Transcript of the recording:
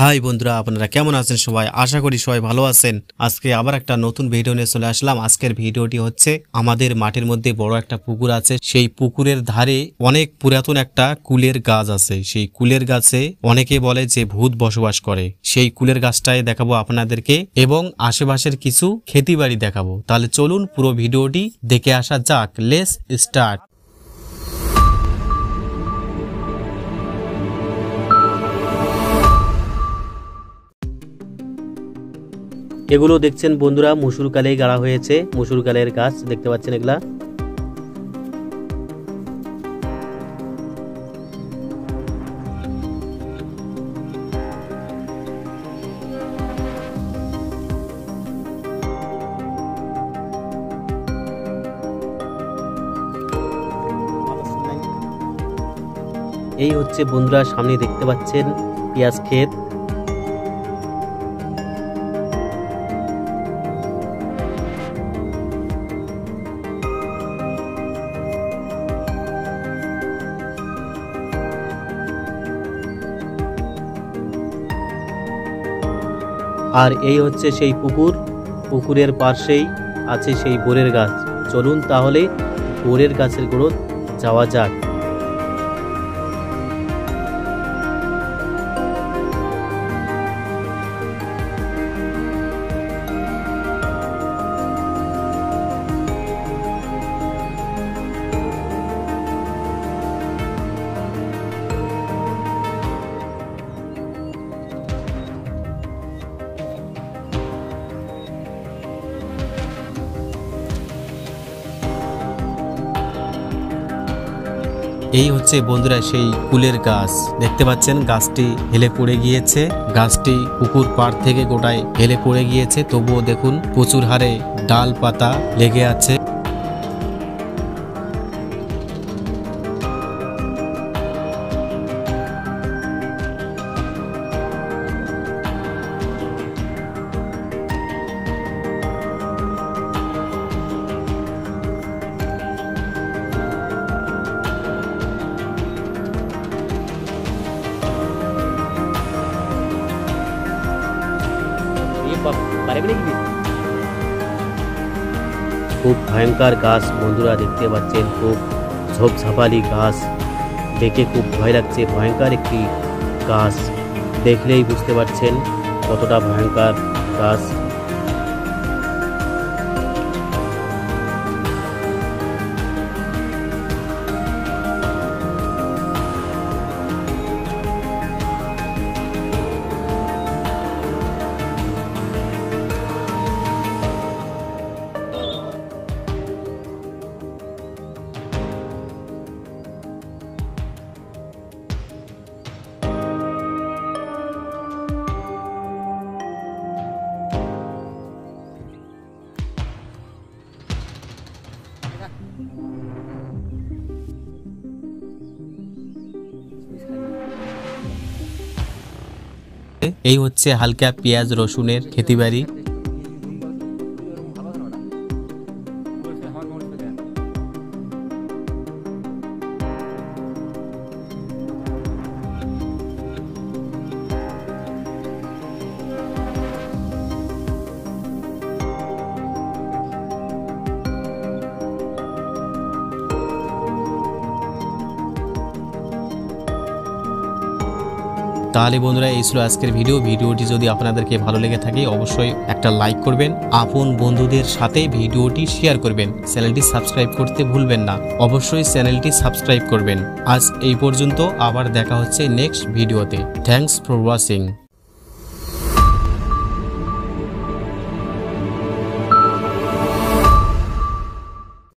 High বন্ধুরা, আপনারা কেমন আছেন? সবাই আশা করি সবাই ভালো আছেন। আজকে আবার একটা নতুন ভিডিও নিয়ে চলে আসলাম। আজকের ভিডিওটি হচ্ছে আমাদের মাঠের মধ্যে বড় একটা পুকুর আছে। সেই পুকুরের ধারে অনেক পুরাতন একটা কুলের গাছ আছে। সেই কুলের গাছে অনেকে বলে যে ভূত বসবাস করে। সেই কুলের গাছটাই দেখাবো আপনাদেরকে এবং আশেপাশের কিছু ক্ষেতিবাড়ি দেখাবো। তাহলে চলুন পুরো ভিডিওটি দেখে আসা যাক। Let's start. এগুলো দেখছেন বন্ধুরা, মসুর কালেই গাড়া হয়েছে। মসুর কালের গাছ দেখতে পাচ্ছেন এগুলা। এই হচ্ছে বন্ধুরা, সামনে দেখতে পাচ্ছেন পেঁয়াজ ক্ষেত। আর এই হচ্ছে সেই পুকুর। পুকুরের পাশেই আছে সেই বোরের গাছ। চলুন তাহলে বোরের গাছের গোড়ো যাওয়া যাক। এই হচ্ছে বন্ধুরা সেই কুলের গাছ। দেখতে পাচ্ছেন গাছটি হেলে পড়ে গিয়েছে। গাছটি পুকুর পাড় থেকে গোটায় হেলে পড়ে গিয়েছে, তবুও দেখুন প্রচুর হারে ডাল পাতা লেগে আছে। খুব ভয়ঙ্কর গাছ বন্ধুরা, দেখতে পাচ্ছেন খুব ঝোপঝাপালি গাছ। দেখে খুব ভয় লাগছে। ভয়ঙ্কর একটি গাছ, দেখলেই বুঝতে পারছেন কতটা ভয়ঙ্কর গাছ। এই হচ্ছে হালকা পেঁয়াজ রসুনের ক্ষেতিবাড়ি। তাহলে বন্ধুরা, এই ছিল আজকের ভিডিওটি যদি আপনাদেরকে ভালো লেগে থাকে অবশ্যই একটা লাইক করবেন, আপন বন্ধুদের সাথে ভিডিওটি শেয়ার করবেন, চ্যানেলটি সাবস্ক্রাইব করতে ভুলবেন না। অবশ্যই চ্যানেলটি সাবস্ক্রাইব করবেন। আজ এই পর্যন্ত, আবার দেখা হচ্ছে নেক্সট ভিডিওতে। Thanks for watching.